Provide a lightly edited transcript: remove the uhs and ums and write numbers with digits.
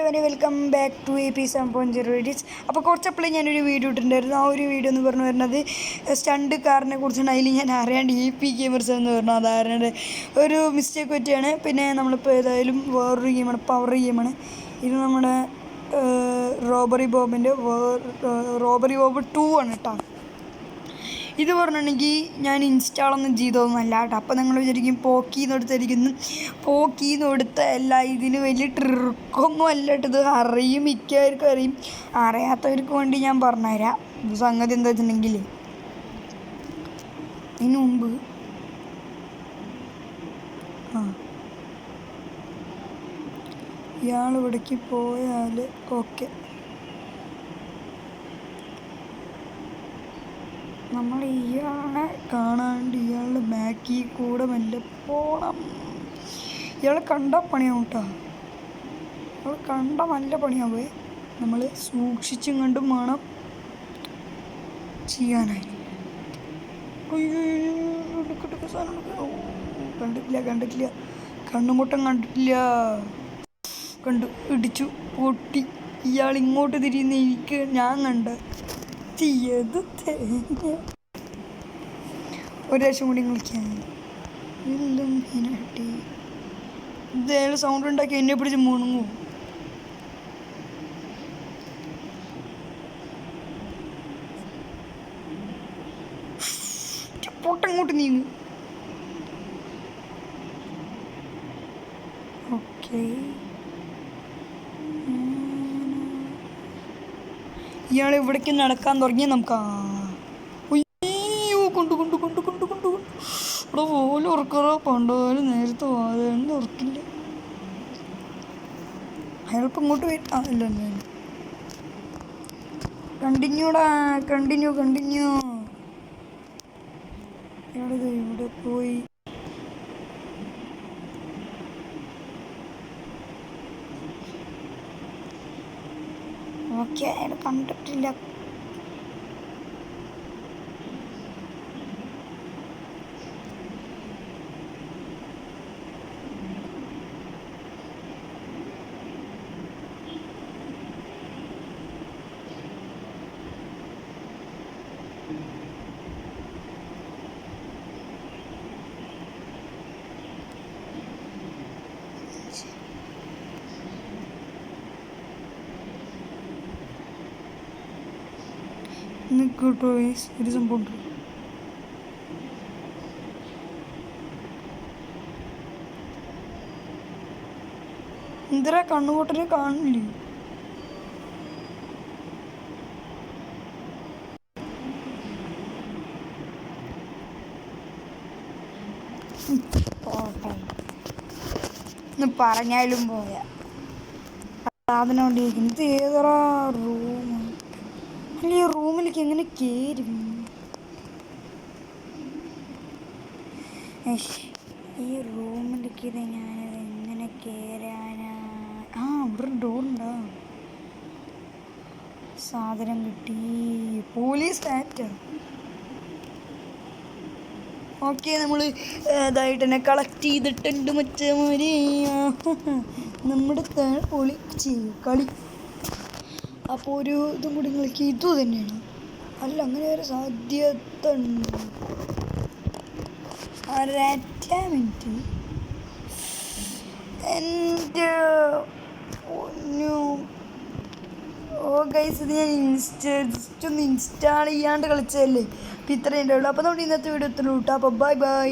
Welcome back to AP7.0 edits. അപ്പോൾ കുറച്ചപ്പോഴേ ഞാനൊരു video ഇട്ടിട്ടുണ്ടായിരുന്നു. ആ ഒരു വീഡിയോ എന്ന് പറഞ്ഞു വരുന്നത് സ്റ്റണ്ട് കാറിനെ കുറിച്ചാണ്. അതിൽ ഞാൻ അറിയാണ്ട് AP ഗെയിമേഴ്സ് എന്ന് പറഞ്ഞു അതാരുടെ ഒരു മിസ്റ്റേക്ക് പറ്റിയാണ്. പിന്നെ നമ്മളിപ്പോൾ ഏതായാലും വേറൊരു ഗെയിമാണ്, പവർ ഗെയിമാണ്. ഇത് നമ്മുടെ റോബറി ബോബ് 2 ആണ് കേട്ടോ. ഇത് പറഞ്ഞിട്ടുണ്ടെങ്കിൽ ഞാൻ ഇൻസ്റ്റാളൊന്നും ചെയ്തതൊന്നുമല്ല കേട്ടോ. അപ്പോൾ നിങ്ങൾ വിചാരിക്കും പോക്കീന്ന് കൊടുത്ത അല്ല, ഇതിന് വലിയ ട്രിക്കൊന്നും അല്ല കേട്ടോ. ഇത് അറിയും, മിക്കവർക്കും അറിയും. അറിയാത്തവർക്ക് വേണ്ടി ഞാൻ പറഞ്ഞുതരാം. ഇത് സംഗതി എന്താ വെച്ചിട്ടുണ്ടെങ്കിൽ, ഇതിന് മുമ്പ് ഇയാൾ ഇവിടേക്ക് പോയാൽ ഓക്കെ, നമ്മൾ ഇയാളെ കാണാണ്ട് ഇയാളുടെ ബാക്കിൽ കൂടെ മെല്ലെ പോകണം. ഇയാളെ കണ്ട പണിയാവും കേട്ടോ. ഇയാൾ കണ്ട നല്ല പണിയാവേ. നമ്മൾ സൂക്ഷിച്ചും കണ്ടും വേണം ചെയ്യാനായി. കണ്ടിട്ടില്ല കണ്ണുമുട്ടം കണ്ടിട്ടില്ല. കണ്ടു, ഇടിച്ചു, പൊട്ടി. ഇയാൾ ഇങ്ങോട്ട് തിരിയുന്ന എനിക്ക് ഞാൻ കണ്ട തീയത് തേങ്ങ. ഒരു പ്രാവശ്യം കൂടി കളിക്കാൻ എല്ലാം മീനാട്ടി. ഇതേള് സൗണ്ട് ഉണ്ടാക്കി എന്നെ പിടിച്ച് മുണുങ്ങും. പൊട്ടങ്ങോട്ട് നീങ്ങും. ഓക്കെ, ഇയാൾ ഇവിടേക്ക് നടക്കാൻ തുടങ്ങി. നമുക്ക് ഇവിടെ പോലും ഉറക്കാറോ പണ്ടുപോലും നേരത്തെ വാതെന്ന് ഉറക്കില്ല. അയാളിപ്പോൾ ഇങ്ങോട്ട് വരും. ഇല്ല കണ്ടിന്യൂ. ഇയാളിത് ഇവിടെ പോയി. ഓക്കെ, അയാൾ കണ്ടിട്ടില്ല. കേട്ടോ, ഒരു സംഭവം ഉണ്ട്. എന്തിനാ കണ്ണുകൂട്ടനെ കാണില്ലേ? പറഞ്ഞാലും പോയാ സാധനം കൊണ്ടിരിക്കുന്നു. ഇത് ഏതാ റൂം? അല്ല, ഈ റൂമിലേക്ക് എങ്ങനെ കയറും? ഈ റൂമിലേക്ക് ഇത് ഞാനത് എങ്ങനെ കയറാനാ? ഇവിടെ ഡോറുണ്ടോ? സാധനം കിട്ടി. Police act. ഓക്കെ, നമ്മൾ ഇതായിട്ട് തന്നെ കളക്ട് ചെയ്തിട്ടുണ്ട് മറ്റേമാര്. നമ്മുടെ പൊളിച്ച് കളി. അപ്പോൾ ഒരു ഇതും കൂടി കളിക്കുക. ഇതു തന്നെയാണ് അല്ല, അങ്ങനെ ഒരു സാധ്യത ഉണ്ട്. ഒരൊറ്റ മിനിറ്റ്. എൻ്റെ ഗൈസ്, ഇത് ഞാൻ ജസ്റ്റ് ഒന്ന് ഇൻസ്റ്റാൾ ചെയ്യാണ്ട് കളിച്ചതല്ലേ. അപ്പോൾ ഇത്രയും ഉണ്ടാവുള്ളൂ. അപ്പോൾ നമ്മുടെ ഇന്നത്തെ വീഡിയോ ഇത്രയും. അപ്പോൾ ബൈ.